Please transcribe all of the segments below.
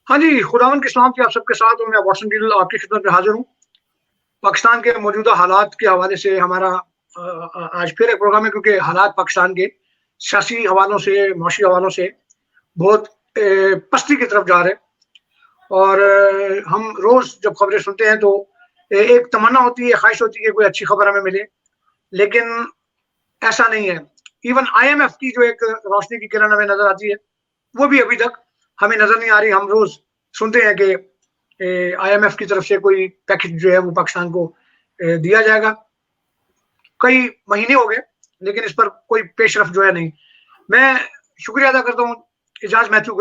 ہاں جی، خداوند کی سلامتی آپ سب کے ساتھ ہوں. میں واٹسن ڈیل آپ کی خدمت میں حاضر ہوں. پاکستان کے موجودہ حالات کے حوالے سے ہمارا آج پھر ایک پروگرام ہے، کیونکہ حالات پاکستان کے سیاسی حوالوں سے، معاشی حوالوں سے بہت پستی کی طرف جا رہے ہیں. اور ہم روز جب خبریں سنتے ہیں تو ایک تمنا ہوتی ہے، خواہش ہوتی ہے کہ کوئی اچھی خبر ہمیں ملے، لیکن ایسا نہیں ہے. ایون IMF کی جو ایک روشنی کی کرن ہمیں نظر آتی ہے، وہ بھی ابھی تک ہمیں نظر نہیں آ رہی. ہم روز سنتے ہیں کہ IMF کی طرف سے کوئی پیکج جو ہے وہ پاکستان کو دیا جائے گا. کئی مہینے ہو گئے لیکن اس پر کوئی پیش رفت جو ہے نہیں. میں شکریہ ادا کرتا ہوں اعجاز میتھیو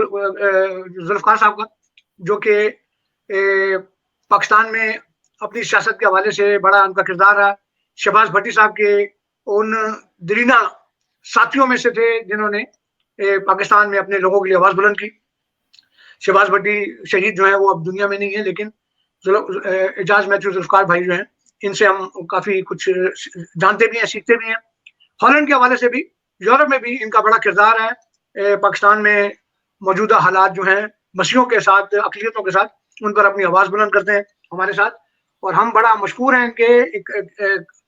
ذوالفقار صاحب کا، جو کہ پاکستان میں اپنی سیاست کے حوالے سے بڑا ان کا کردار رہا. شہباز بھٹی صاحب کے ان درینہ ساتھیوں میں سے تھے جنہوں نے پاکستان میں اپنے لوگوں کے لیے آواز بلند کی. شہباز بھٹی شہید جو ہیں وہ اب دنیا میں نہیں ہے، لیکن اعجاز میتھیو ذوالفقار بھائی جو ہیں ان سے ہم کافی کچھ جانتے بھی ہیں، سیکھتے بھی ہیں. ہالینڈ کے حوالے سے بھی، یورپ میں بھی ان کا بڑا کردار ہے. پاکستان میں موجودہ حالات جو ہیں مسیحوں کے ساتھ، اقلیتوں کے ساتھ، ان پر اپنی آواز بلند کرتے ہیں ہمارے ساتھ. اور ہم بڑا مشکور ہیں کہ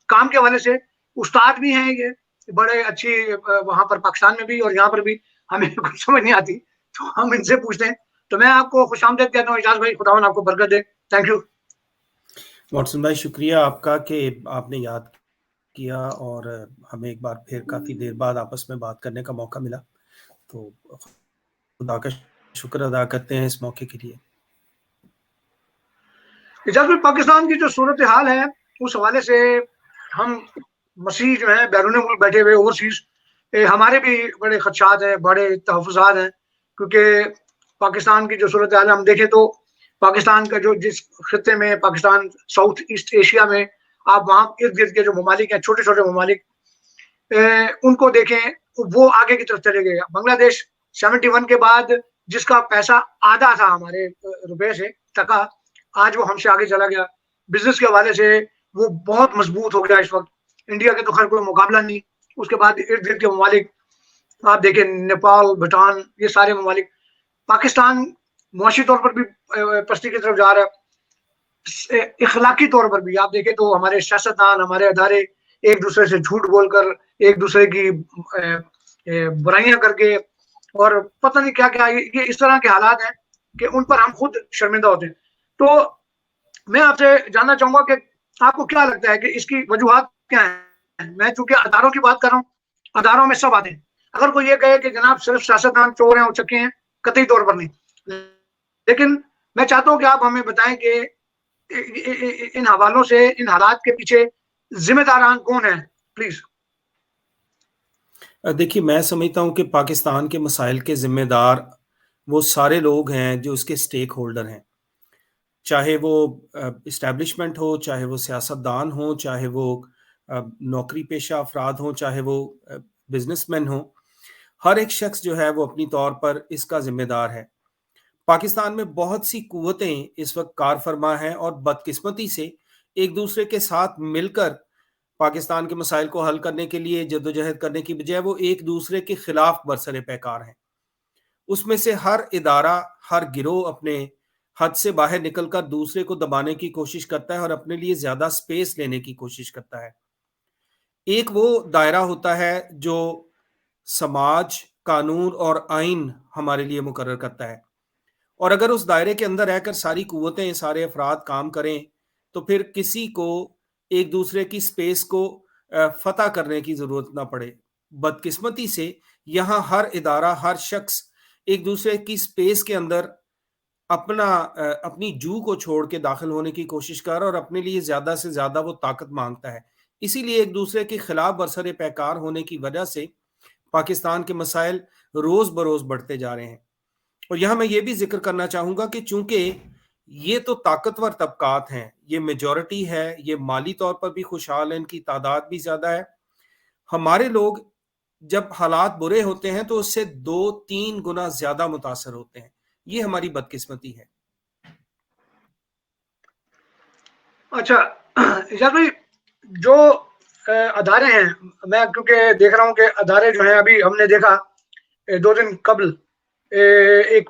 کام کے حوالے سے استاد بھی ہیں یہ بڑے اچھی، وہاں پر پاکستان میں بھی اور یہاں پر بھی ہمیں کچھ سمجھ نہیں آتی تو ہم ان سے پوچھتے ہیں. تو میں آپ کو خوش آمدید کہتا ہوں. اعجاز بھائی، خداوند آپ کو برکت دے. Thank you. واٹسن بھائی، شکریہ آپ کا کہ آپ نے یاد کیا اور ہمیں ایک بار پھر کافی دیر بعد آپس میں بات کرنے کا موقع ملا، تو خدا کا شکر ادا کرتے ہیں اس موقع کے لیے. اعجاز بھائی، پاکستان کی جو صورتحال ہے اس حوالے سے ہم مسیح جو ہیں بیرون ملک بیٹھے ہوئے اوورسیز، ہمارے بھی بڑے خدشات ہیں، بڑے تحفظات ہیں. کیونکہ پاکستان کی جو صورتحال ہم دیکھیں تو پاکستان کا جو جس خطے میں پاکستان ساؤتھ ایسٹ ایشیا میں، آپ وہاں ارد گرد کے جو ممالک ہیں، چھوٹے چھوٹے ممالک، ان کو دیکھیں وہ آگے کی طرف چلے گئے. بنگلہ دیش 71 کے بعد جس کا پیسہ آدھا تھا ہمارے روپے سے، ٹکا، آج وہ ہم سے آگے چلا گیا. بزنس کے حوالے سے وہ بہت مضبوط ہو گیا اس وقت. انڈیا کے تو خیر کوئی مقابلہ نہیں. اس کے بعد ارد گرد کے ممالک آپ دیکھیں، نیپال، بھوٹان، یہ سارے ممالک. پاکستان معاشی طور پر بھی پستی کی طرف جا رہا ہے. اخلاقی طور پر بھی آپ دیکھیں تو ہمارے سیاستدان، ہمارے ادارے ایک دوسرے سے جھوٹ بول کر، ایک دوسرے کی برائیاں کر کے، اور پتہ نہیں کیا کیا، یہ اس طرح کے حالات ہیں کہ ان پر ہم خود شرمندہ ہوتے ہیں. تو میں آپ سے جاننا چاہوں گا کہ آپ کو کیا لگتا ہے کہ اس کی وجوہات کیا ہیں؟ میں چونکہ اداروں کی بات کر رہا ہوں، اداروں میں سب آتے ہیں. اگر کوئی یہ کہے کہ جناب صرف سیاستدان چور ہیں اور چکے ہیں، قطعی طور پر نہیں. لیکن میں چاہتا ہوں کہ آپ ہمیں بتائیں کہ ان حوالوں سے، ان حالات کے پیچھے ذمہ داران کون ہیں، پلیز. دیکھیے، میں سمجھتا ہوں کہ پاکستان کے مسائل کے ذمہ دار وہ سارے لوگ ہیں جو اس کے سٹیک ہولڈر ہیں، چاہے وہ اسٹیبلشمنٹ ہو، چاہے وہ سیاستدان ہوں، چاہے وہ نوکری پیشہ افراد ہوں، چاہے وہ بزنس مین ہوں. ہر ایک شخص جو ہے وہ اپنی طور پر اس کا ذمہ دار ہے. پاکستان میں بہت سی قوتیں اس وقت کار فرما ہیں اور بدقسمتی سے ایک دوسرے کے ساتھ مل کر پاکستان کے مسائل کو حل کرنے کے لیے جدوجہد کرنے کی بجائے وہ ایک دوسرے کے خلاف برسر پیکار ہیں. اس میں سے ہر ادارہ، ہر گروہ اپنے حد سے باہر نکل کر دوسرے کو دبانے کی کوشش کرتا ہے اور اپنے لیے زیادہ سپیس لینے کی کوشش کرتا ہے. ایک وہ دائرہ ہوتا ہے جو سماج، قانون اور آئین ہمارے لیے مقرر کرتا ہے، اور اگر اس دائرے کے اندر رہ کر ساری قوتیں، سارے افراد کام کریں تو پھر کسی کو ایک دوسرے کی سپیس کو فتح کرنے کی ضرورت نہ پڑے. بدقسمتی سے یہاں ہر ادارہ، ہر شخص ایک دوسرے کی سپیس کے اندر اپنی جو کو چھوڑ کے داخل ہونے کی کوشش کر اور اپنے لیے زیادہ سے زیادہ وہ طاقت مانگتا ہے. اسی لیے ایک دوسرے کے خلاف برسر پیکار ہونے کی وجہ سے پاکستان کے مسائل روز بروز بڑھتے جا رہے ہیں. اور یہاں میں یہ بھی ذکر کرنا چاہوں گا کہ چونکہ یہ تو طاقتور طبقات ہیں، یہ میجورٹی ہے، یہ مالی طور پر بھی خوشحال ہیں، ان کی تعداد بھی زیادہ ہے. ہمارے لوگ جب حالات برے ہوتے ہیں تو اس سے 2-3 گنا زیادہ متاثر ہوتے ہیں. یہ ہماری بدقسمتی ہے. اچھا اعجاز بھائی، جو ادارے ہیں، میں کیونکہ دیکھ رہا ہوں کہ ادارے جو ہیں، ابھی ہم نے دیکھا 2 دن قبل ایک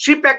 CPEC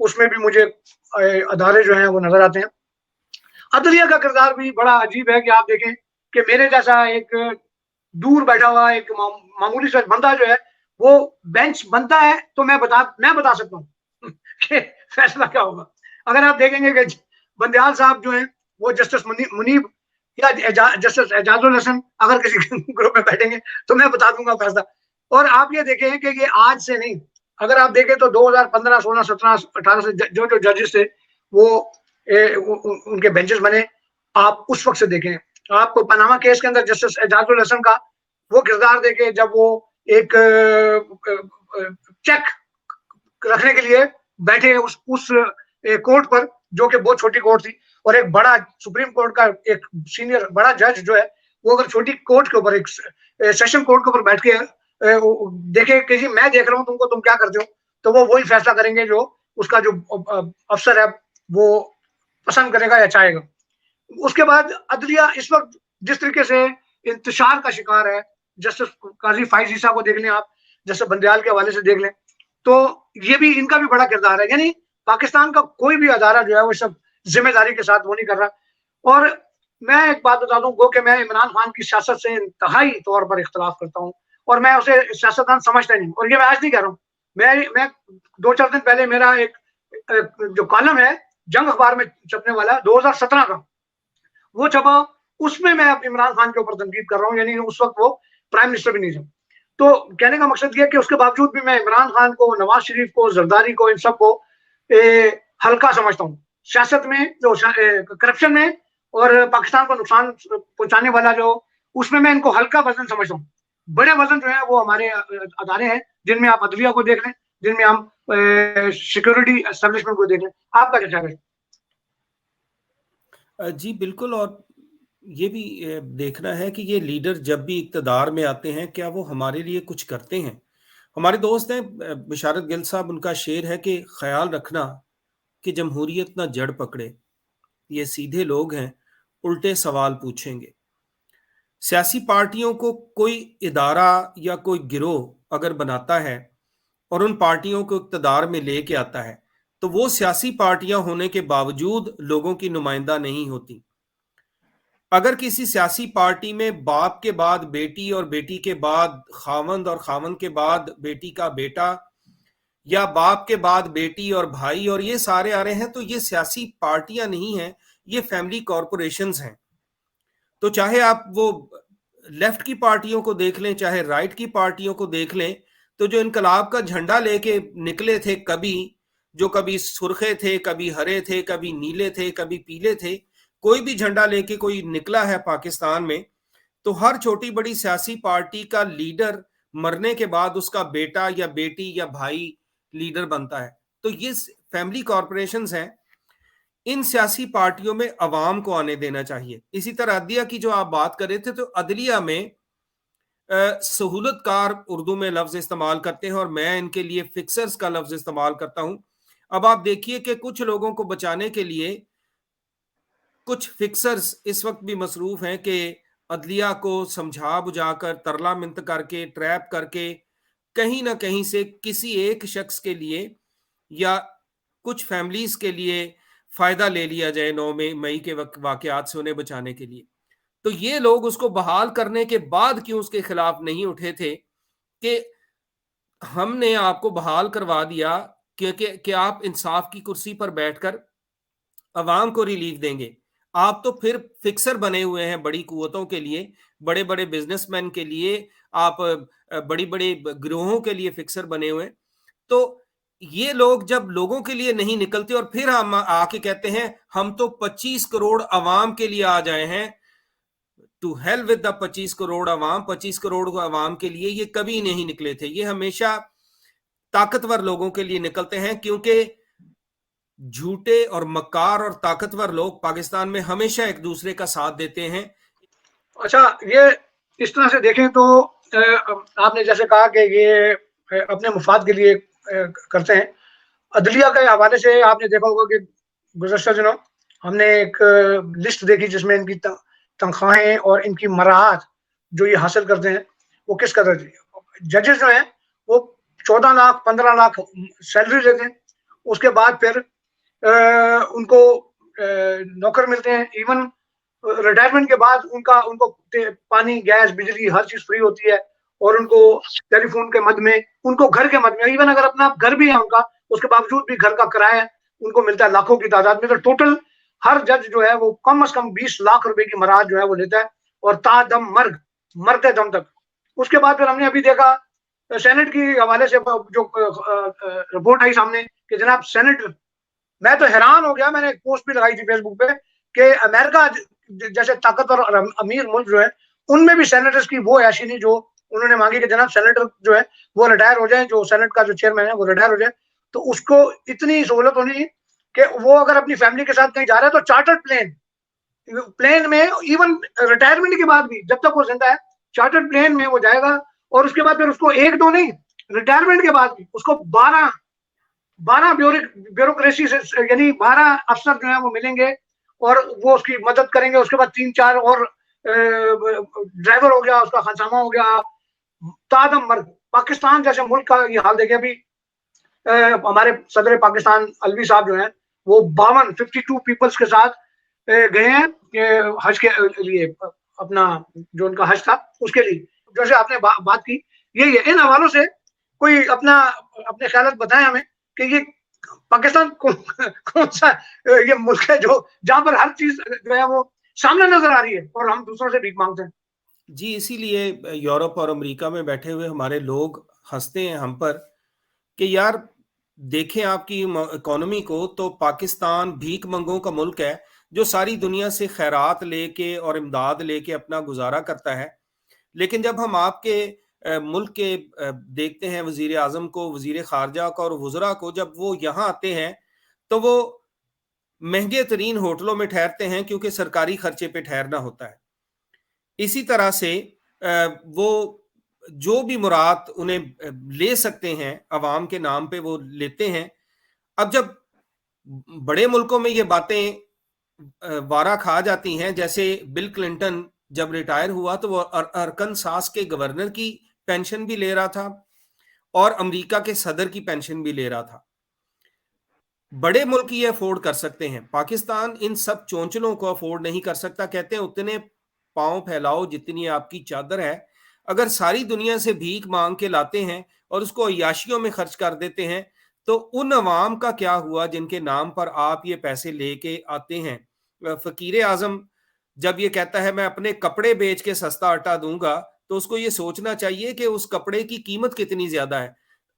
اس میں بھی مجھے ادارے جو ہیں وہ نظر آتے ہیں. عدلیہ کا کردار بھی بڑا عجیب ہے کہ آپ دیکھیں کہ میرے جیسا ایک دور بیٹھا ہوا ایک معمولی سا بندہ جو ہے وہ بینچ بنتا ہے تو میں بتا سکتا ہوں کہ فیصلہ کیا ہوگا. اگر آپ دیکھیں گے کہ بندیال صاحب جو ہیں وہ جسٹس منیب یا جسٹس اعجاز الحسن اگر کسی گروپ میں بیٹھیں گے تو میں بتا دوں گا فیصلہ. اور آپ یہ دیکھیں کہ یہ آج سے نہیں, اگر آپ دیکھیں تو 2015 16 17 18 سے جو ججز تھے وہ ان کے بینچز بنے, آپ اس وقت سے دیکھیں. آپ کو پاناما کیس کے اندر جسٹس اعجاز الحسن کا وہ کردار دیکھیں جب وہ ایک چیک رکھنے کے لیے بیٹھے اس کورٹ پر جو کہ بہت چھوٹی کورٹ تھی, اور ایک بڑا سپریم کورٹ کا ایک سینئر بڑا جج جو ہے وہ اگر چھوٹی کورٹ کے اوپر ایک سیشن کورٹ کے اوپر بیٹھ کے دیکھے کہ جی میں دیکھ رہا ہوں تم کو, تم کیا کرتے ہو, تو وہ وہی فیصلہ کریں گے جو اس کا جو افسر ہے وہ پسند کرے گا یا چاہے گا. اس کے بعد عدلیہ اس وقت جس طریقے سے انتشار کا شکار ہے, جسٹس قاضی فائز عیسیٰ کو دیکھ لیں آپ, جسٹس بندیال کے حوالے سے دیکھ لیں, تو یہ بھی ان کا بھی بڑا کردار ہے. یعنی پاکستان کا کوئی بھی ادارہ جو ہے وہ سب ذمہ داری کے ساتھ وہ نہیں کر رہا. اور میں ایک بات بتا دوں گو کہ میں عمران خان کی سیاست سے انتہائی طور پر اختلاف کرتا ہوں, اور میں اسے سیاستدان سمجھتا نہیں, اور یہ میں آج نہیں کہہ رہا ہوں. میں 2-4 دن پہلے میرا ایک جو کالم ہے جنگ اخبار میں چھپنے والا 2017 کا وہ چھپا, اس میں عمران خان کے اوپر تنقید کر رہا ہوں. یعنی اس وقت وہ پرائم منسٹر بھی نہیں تھے. تو کہنے کا مقصد یہ کہ اس کے باوجود بھی میں عمران خان کو, نواز شریف کو, زرداری کو, ان سب کو ہلکا سمجھتا ہوں. سیاست میں جو کرپشن میں اور پاکستان کو نقصان پہنچانے والا جو اس میں ان کو ہلکا وزن سمجھتا ہوں. بڑے وزن جو ہے وہ ہمارے ادارے ہیں جن میں آپ عدلیہ کو دیکھ لیں, جن میں ہم سیکورٹی اسٹیبلشمنٹ کو دیکھ لیں. آپ کا کیا خیال ہے؟ جی بالکل, اور یہ بھی دیکھنا ہے کہ یہ لیڈر جب بھی اقتدار میں آتے ہیں کیا وہ ہمارے لیے کچھ کرتے ہیں. ہمارے دوست ہیں بشارت گل صاحب, ان کا شعر ہے کہ خیال رکھنا کہ جمہوریت نہ جڑ پکڑے, یہ سیدھے لوگ ہیں الٹے سوال پوچھیں گے. سیاسی پارٹیوں کو کوئی ادارہ یا کوئی گروہ اگر بناتا ہے اور ان پارٹیوں کو اقتدار میں لے کے آتا ہے تو وہ سیاسی پارٹیاں ہونے کے باوجود لوگوں کی نمائندہ نہیں ہوتی. اگر کسی سیاسی پارٹی میں باپ کے بعد بیٹی اور بیٹی کے بعد خاوند اور خاوند کے بعد بیٹی کا بیٹا یا باپ کے بعد بیٹی اور بھائی اور یہ سارے آ رہے ہیں تو یہ سیاسی پارٹیاں نہیں ہیں, یہ فیملی کارپوریشنز ہیں. تو چاہے آپ وہ لیفٹ کی پارٹیوں کو دیکھ لیں چاہے رائٹ کی پارٹیوں کو دیکھ لیں, تو جو انقلاب کا جھنڈا لے کے نکلے تھے جو کبھی سرخے تھے, کبھی ہرے تھے, کبھی نیلے تھے, کبھی پیلے تھے, کوئی بھی جھنڈا لے کے کوئی نکلا ہے پاکستان میں, تو ہر چھوٹی بڑی سیاسی پارٹی کا لیڈر مرنے کے بعد اس کا بیٹا یا بیٹی یا بھائی لیڈر بنتا ہے. تو یہ فیملی کارپوریشنز ہیں, ان سیاسی پارٹیوں میں عوام کو آنے دینا چاہیے. اسی طرح عدلیہ کی جو آپ بات کر رہے تھے, تو عدلیہ میں سہولت کار اردو میں لفظ استعمال کرتے ہیں اور میں ان کے لیے فکسرز کا لفظ استعمال کرتا ہوں. اب آپ دیکھیے کہ کچھ لوگوں کو بچانے کے لیے کچھ فکسرز اس وقت بھی مصروف ہیں کہ عدلیہ کو سمجھا بجھا کر ترلا منت کر کے ٹریپ کر کے کہیں نہ کہیں سے کسی ایک شخص کے لیے یا کچھ فیملیز کے لیے فائدہ لے لیا جائے 9 مئی کے واقعات سے انہیں بچانے کے لیے. تو یہ لوگ اس کو بحال کرنے کے بعد کیوں اس کے خلاف نہیں اٹھے تھے کہ ہم نے آپ کو بحال کروا دیا کہ آپ انصاف کی کرسی پر بیٹھ کر عوام کو ریلیف دیں گے. آپ تو پھر فکسر بنے ہوئے ہیں بڑی قوتوں کے لیے, بڑے بڑے بزنس مین کے لیے, آپ بڑی بڑی گروہوں کے لیے فکسر بنے ہوئے. تو یہ لوگ جب لوگوں کے لیے نہیں نکلتے اور پھر ہم آ کے کہتے ہیں ہم تو 25 کروڑ عوام کے لیے آ جائے ہیں, to hell with the 25 crore عوام, 25 کروڑ عوام کے لیے یہ کبھی نہیں نکلے تھے. یہ ہمیشہ طاقتور لوگوں کے لیے نکلتے ہیں, کیونکہ جھوٹے اور مکار اور طاقتور لوگ پاکستان میں ہمیشہ ایک دوسرے کا ساتھ دیتے ہیں. اچھا, یہ اس طرح سے دیکھیں تو آپ نے جیسے کہا کہ یہ اپنے مفاد کے لیے کرتے ہیں. عدلیہ کے حوالے سے آپ نے دیکھا ہوگا کہ گزشتہ دنوں ہم نے ایک لسٹ دیکھی جس میں ان کی تنخواہیں اور ان کی مراحت جو یہ حاصل کرتے ہیں وہ کس قدر تھی. ججز جو ہیں وہ 14 لاکھ 15 لاکھ سیلری لیتے ہیں, اس کے بعد پھر ان کو نوکر ملتے ہیں. ایون ریٹائرمنٹ کے بعد ان کو پانی گیس بجلی ہر چیز فری ہوتی ہے, اور ان کو ٹیلی فون کے مد میں, ان کو گھر کے مد میں, ایون اگر اپنا گھر بھی ہے ان کا, اس کے باوجود بھی گھر کا کرایہ ان کو ملتا ہے لاکھوں کی تعداد میں. تو ٹوٹل ہر جج جو ہے وہ کم از کم 20 لاکھ روپے کی مراعات جو ہے وہ لیتا ہے, اور تا دم مرتے دم تک. اس کے بعد پھر ہم نے ابھی دیکھا سینٹ کی حوالے سے جو رپورٹ آئی سامنے کہ جناب سینٹ, میں تو حیران ہو گیا, میں نے ایک پوسٹ بھی لگائی تھی فیس بک پہ کہ امریکہ جیسے طاقتور اور امیر ملک جو ہے, ان میں بھی سینیٹرز کی وہ عیاشی نہیں جو انہوں نے مانگی کہ جناب سینیٹر جو ہے وہ ریٹائر ہو جائیں, جو سینٹ کا جو چیئرمین ہے وہ ریٹائر ہو جائے. تو اس کو اتنی سہولت ہونی کہ وہ اگر اپنی فیملی کے ساتھ کہیں جا رہا ہے تو چارٹرڈ پلین میں, ایون ریٹائرمنٹ کے بعد بھی جب تک وہ زندہ ہے, چارٹرڈ پلین میں وہ جائے گا. اور اس کے بعد پھر اس کو ایک دو نہیں, ریٹائرمنٹ کے بعد بھی اس کو 12 بیوروکریسی سے, یعنی 12 افسر جو ہیں وہ ملیں گے اور وہ اس کی مدد کریں گے. اس کے بعد 3-4 اور ڈرائیور ہو گیا, اس کا خانسامہ ہو گیا, تادم مرگ. پاکستان جیسے ملک کا یہ حال دیکھیں. ابھی ہمارے صدر پاکستان الوی صاحب جو ہیں وہ 52 پیپلز کے ساتھ گئے ہیں حج کے لیے, اپنا جو ان کا حج تھا اس کے لیے. جیسے آپ نے بات کی, یہی ہے. ان حوالوں سے کوئی اپنے خیالات بتائیں ہمیں کہ یہ پاکستان کون سا یہ ملک ہے جو جہاں پر ہر چیز جو ہے وہ سامنے نظر آ رہی ہے اور ہم دوسروں سے بھیک مانگتے ہیں. جی, اسی لیے یورپ اور امریکہ میں بیٹھے ہوئے ہمارے لوگ ہنستے ہیں ہم پر کہ یار دیکھیں آپ کی اکانومی کو, تو پاکستان بھیک منگوں کا ملک ہے جو ساری دنیا سے خیرات لے کے اور امداد لے کے اپنا گزارا کرتا ہے. لیکن جب ہم آپ کے ملک کے دیکھتے ہیں وزیر اعظم کو, وزیر خارجہ کو اور وزراء کو, جب وہ یہاں آتے ہیں تو وہ مہنگے ترین ہوٹلوں میں ٹھہرتے ہیں کیونکہ سرکاری خرچے پہ ٹھہرنا ہوتا ہے. اسی طرح سے وہ جو بھی مراد انہیں لے سکتے ہیں عوام کے نام پہ وہ لیتے ہیں. اب جب بڑے ملکوں میں یہ باتیں وارا کھا جاتی ہیں, جیسے بل کلنٹن جب ریٹائر ہوا تو وہ ارکنساس کے گورنر کی پینشن بھی لے رہا تھا اور امریکہ کے صدر کی پینشن بھی لے رہا تھا. بڑے ملک یہ افورڈ کر سکتے ہیں, پاکستان ان سب چونچلوں کو افورڈ نہیں کر سکتا. کہتے ہیں اتنے پاؤں پھیلاؤ جتنی آپ کی چادر ہے. اگر ساری دنیا سے بھیک مانگ کے لاتے ہیں اور اس کو عیاشیوں میں خرچ کر دیتے ہیں تو ان عوام کا کیا ہوا جن کے نام پر آپ یہ پیسے لے کے آتے ہیں. فقیر اعظم جب یہ کہتا ہے میں اپنے کپڑے بیچ کے سستا آٹا دوں گا, تو اس کو یہ سوچنا چاہیے کہ اس کپڑے کی قیمت کتنی زیادہ ہے.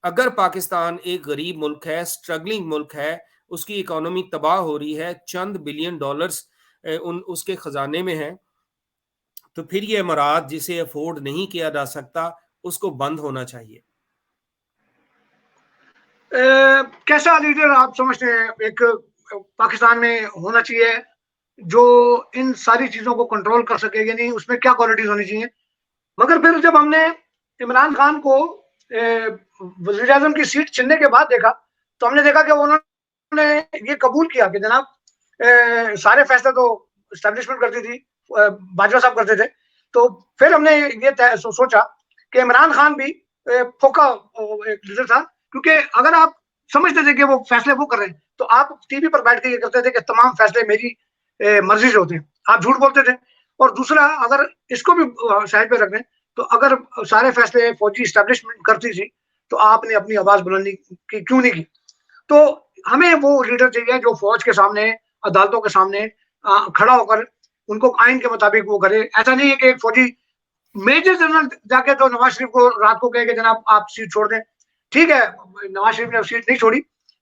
اگر پاکستان ایک غریب ملک ہے, سٹرگلنگ ملک ہے, اس کی اکانومی تباہ ہو رہی ہے, چند بلین ڈالرز اس کے خزانے میں ہیں, تو پھر یہ امارات جسے افورڈ نہیں کیا جا سکتا اس کو بند ہونا چاہیے. کیسا لیڈر آپ سمجھتے ہیں ایک پاکستان میں ہونا چاہیے جو ان ساری چیزوں کو کنٹرول کر سکے, یعنی اس میں کیا کوالٹیز ہونی چاہیے؟ مگر پھر جب ہم نے عمران خان کو وزیر اعظم کی سیٹ چننے کے بعد دیکھا تو ہم نے دیکھا کہ انہوں نے یہ قبول کیا کہ جناب سارے فیصلے تو اسٹیبلشمنٹ کرتی تھی, باجوہ صاحب کرتے تھے. تو پھر ہم نے یہ سوچا کہ عمران خان بھی پھوکا ایک لیڈر تھا, کیونکہ اگر آپ سمجھتے تھے کہ وہ فیصلے وہ کر رہے ہیں تو آپ ٹی وی پر بیٹھ کے یہ کرتے تھے کہ تمام فیصلے میری مرضی سے ہوتے ہیں, آپ جھوٹ بولتے تھے. اور دوسرا, اگر اس کو بھی سائڈ پہ رکھ دیں تو اگر سارے فیصلے فوجی اسٹیبلشمنٹ کرتی تھی تو آپ نے اپنی آواز بلندی کی کیوں نہیں کی؟ تو ہمیں وہ لیڈر چاہیے جو فوج کے سامنے, عدالتوں کے سامنے کھڑا ہو کر ان کو آئین کے مطابق وہ کرے. ایسا نہیں ہے کہ ایک فوجی میجر جنرل جا کے تو نواز شریف کو رات کو کہے کہ جناب آپ سیٹ چھوڑ دیں. ٹھیک ہے, نواز شریف نے سیٹ نہیں چھوڑی,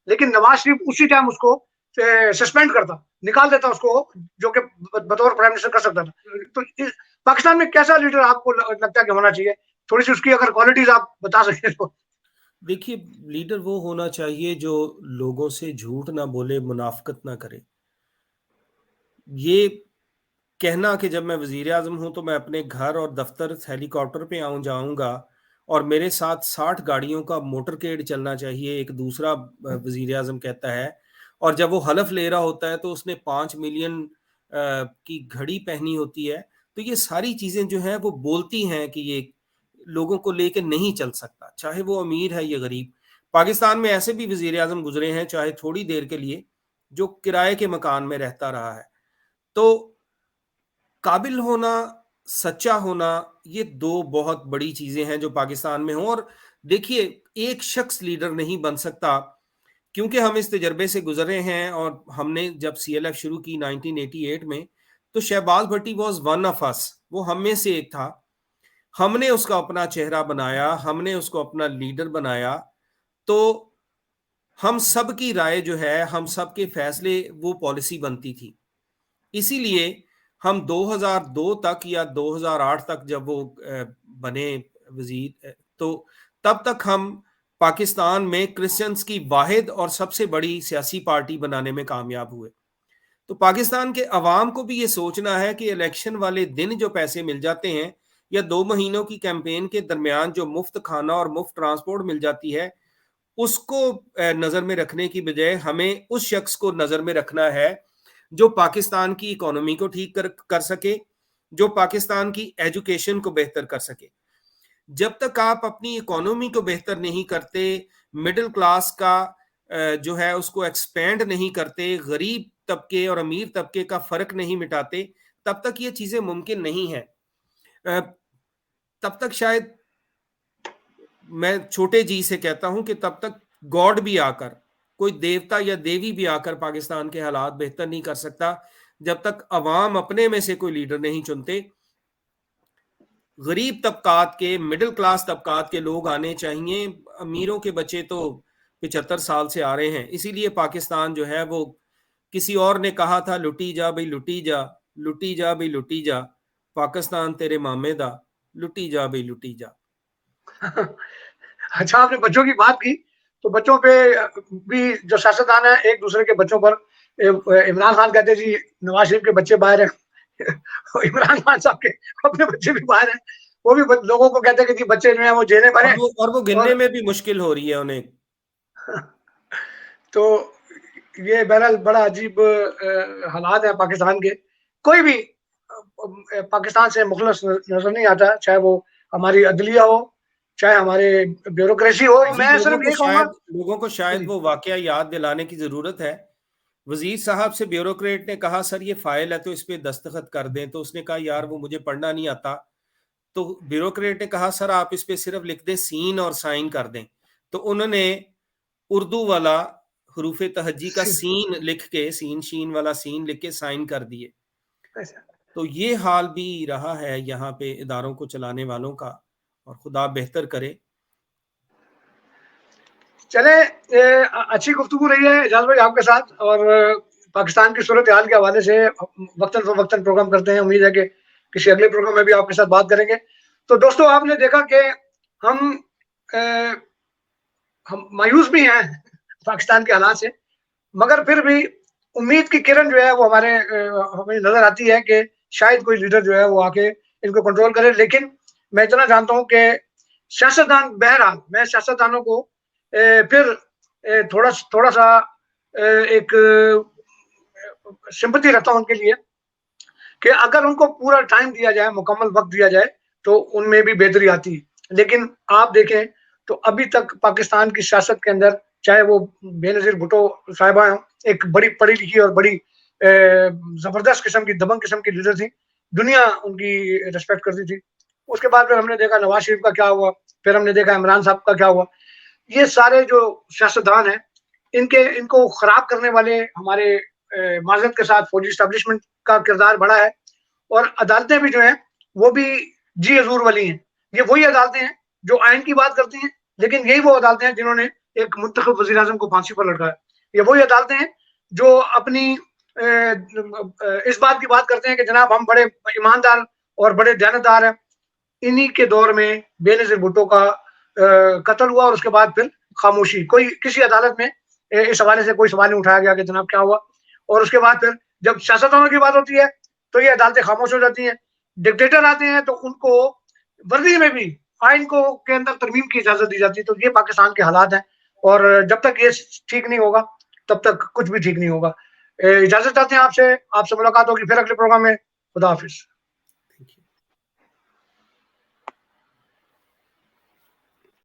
لیکن نواز شریف اسی ٹائم اس کو سسپینڈ کرتا, نکال دیتا اس کو, جو کہ بطور پرائم منسٹر کر سکتا تھا. تو پاکستان میں کیسا لیڈر آپ کو لگتا ہے کہ ہونا چاہیے؟ تھوڑی سی اس کی اگر کوالٹیز آپ بتا سکیں تو. دیکھیے, لیڈر وہ ہونا چاہیے جو لوگوں سے جھوٹ نہ بولے, منافقت نہ کرے. یہ کہنا کہ جب میں وزیر اعظم ہوں تو میں اپنے گھر اور دفتر ہیلی کاپٹر پہ جاؤں گا اور میرے ساتھ 60 گاڑیوں کا موٹر کیڈ چلنا چاہیے, ایک دوسرا وزیر اعظم کہتا ہے. اور جب وہ حلف لے رہا ہوتا ہے تو اس نے 5 ملین کی گھڑی پہنی ہوتی ہے. تو یہ ساری چیزیں جو ہیں وہ بولتی ہیں کہ یہ لوگوں کو لے کے نہیں چل سکتا, چاہے وہ امیر ہے یا غریب. پاکستان میں ایسے بھی وزیر اعظم گزرے ہیں چاہے تھوڑی دیر کے لیے جو کرائے کے مکان میں رہتا رہا ہے. تو قابل ہونا، سچا ہونا، یہ دو بہت بڑی چیزیں ہیں جو پاکستان میں ہوں. اور دیکھیے ایک شخص لیڈر نہیں بن سکتا، کیونکہ ہم اس تجربے سے گزرے ہیں. اور ہم نے جب سی ایل ایف شروع کی 1988 میں تو شہباز بھٹی واز ون آف اس، وہ ہم میں سے ایک تھا. ہم نے اس کا اپنا چہرہ بنایا، ہم نے اس کو اپنا لیڈر بنایا. تو ہم سب کی رائے جو ہے، ہم سب کے فیصلے، وہ پالیسی بنتی تھی. اسی لیے ہم 2002 تک یا 2008 تک جب وہ بنے وزیر، تو تب تک ہم پاکستان میں کرسچنز کی واحد اور سب سے بڑی سیاسی پارٹی بنانے میں کامیاب ہوئے. تو پاکستان کے عوام کو بھی یہ سوچنا ہے کہ الیکشن والے دن جو پیسے مل جاتے ہیں یا 2 مہینوں کی کیمپین کے درمیان جو مفت کھانا اور مفت ٹرانسپورٹ مل جاتی ہے، اس کو نظر میں رکھنے کی بجائے ہمیں اس شخص کو نظر میں رکھنا ہے جو پاکستان کی اکانومی کو ٹھیک کر سکے، جو پاکستان کی ایجوکیشن کو بہتر کر سکے. جب تک آپ اپنی اکانومی کو بہتر نہیں کرتے، مڈل کلاس کا جو ہے اس کو ایکسپینڈ نہیں کرتے، غریب طبقے اور امیر طبقے کا فرق نہیں مٹاتے، تب تک یہ چیزیں ممکن نہیں ہیں. تب تک شاید میں چھوٹے جی سے کہتا ہوں کہ تب تک گاڈ بھی آ کر، کوئی دیوتا یا دیوی بھی آ کر پاکستان کے حالات بہتر نہیں کر سکتا جب تک عوام اپنے میں سے کوئی لیڈر نہیں چنتے. غریب طبقات کے، مڈل کلاس طبقات کے لوگ آنے چاہیے. امیروں کے بچے تو 75 سال سے آ رہے ہیں. اسی لیے پاکستان جو ہے وہ، کسی اور نے کہا تھا لٹی جا بھئی لٹی جا، لٹی جا بھئی لٹی جا، پاکستان تیرے مامے دا، لٹی جا بھئی لٹی جا. اچھا، آپ نے بچوں کی بات کی تو بچوں پہ بھی جو سیاستدان ہیں ایک دوسرے کے بچوں پر، عمران خان کہتے جی نواز شریف کے بچے باہر ہیں، عمران خان صاحب کے اپنے بچے بھی باہر ہیں. وہ بھی لوگوں کو کہتے ہیں کہ جی بچے جو ہیں وہ جیلیں بھریں. اور وہ گننے میں بھی مشکل ہو رہی ہے انہیں. تو یہ بہرحال بڑا عجیب حالات ہیں پاکستان کے. کوئی بھی پاکستان سے مخلص نظر نہیں آتا، چاہے وہ ہماری عدلیہ ہو، چاہے ہمارے بیوروکریسی ہو. میں صرف یہ کہوں گا، لوگوں کو شاید وہ واقعہ یاد دلانے کی ضرورت ہے. وزیر صاحب سے بیوروکریٹ نے کہا سر یہ فائل ہے تو اس پہ دستخط کر دیں، تو اس نے کہا یار وہ مجھے پڑھنا نہیں آتا. تو بیوروکریٹ نے کہا سر آپ اس پہ صرف لکھ دیں سین اور سائن کر دیں. تو انہوں نے اردو والا حروف تہجی کا سین لکھ کے، سین شین والا سین لکھ کے سائن کر دیے. تو یہ حال بھی رہا ہے یہاں پہ اداروں کو چلانے والوں کا، اور خدا بہتر کرے. چلے اچھی گفتگو رہی ہے اعجاز بھائی آپ کے ساتھ، اور پاکستان کی صورتحال کے حوالے سے وقتاً فوقتاً پروگرام کرتے ہیں. امید ہے کہ کسی اگلے پروگرام میں بھی آپ کے ساتھ بات کریں گے. تو دوستو آپ نے دیکھا کہ ہم مایوس بھی ہیں پاکستان کے حالات سے، مگر پھر بھی امید کی کرن جو ہے وہ ہمیں نظر آتی ہے کہ شاید کوئی لیڈر جو ہے وہ آ کے ان کو کنٹرول کرے. لیکن میں اتنا جانتا ہوں کہ سیاستدان، بہرحال میں سیاستدانوں کو پھر تھوڑا سا ایک سمپتی رکھتا ہوں ان کے لیے کہ اگر ان کو پورا ٹائم دیا جائے، مکمل وقت دیا جائے تو ان میں بھی بہتری آتی ہے. لیکن آپ دیکھیں تو ابھی تک پاکستان کی سیاست کے اندر، چاہے وہ بے نظیر بھٹو صاحبہ ایک بڑی پڑھی لکھی اور بڑی زبردست قسم کی، دبنگ قسم کی لیڈر تھی، دنیا ان کی ریسپیکٹ کرتی تھی. اس کے بعد پھر ہم نے دیکھا نواز شریف کا کیا ہوا، پھر ہم نے دیکھا عمران صاحب کا کیا ہوا. یہ سارے جو سیاستدان ہیں ان کو خراب کرنے والے ہمارے معذرت کے ساتھ فوجی اسٹیبلشمنٹ کا کردار بڑا ہے. اور عدالتیں بھی جو ہیں وہ بھی جی حضور والی ہیں. یہ وہی عدالتیں ہیں جو آئین کی بات کرتی ہیں، لیکن یہی وہ عدالتیں ہیں جنہوں نے ایک منتخب وزیر اعظم کو پھانسی پر لٹکایا. یہ وہی عدالتیں ہیں جو اپنی اس بات کی بات کرتے ہیں کہ جناب ہم بڑے ایماندار اور بڑے دیانتدار ہیں. انہی کے دور میں بے نظیر بھٹو کا قتل ہوا اور اس کے بعد پھر خاموشی. کسی عدالت میں اس حوالے سے کوئی سوال نہیں اٹھایا گیا کہ جناب کیا ہوا. اور اس کے بعد پھر جب سیاستدانوں کی بات ہوتی ہے تو یہ عدالتیں خاموش ہو جاتی ہیں. ڈکٹیٹر آتے ہیں تو ان کو ورزی میں بھی آئین کو کے اندر ترمیم کی اجازت دی جاتی ہے. تو یہ پاکستان کے حالات ہیں، اور جب تک یہ ٹھیک نہیں ہوگا تب تک کچھ بھی ٹھیک نہیں ہوگا. اجازت چاہتے ہیں آپ سے ملاقات ہوگی پھر اگلے پروگرام میں. خدا حافظ.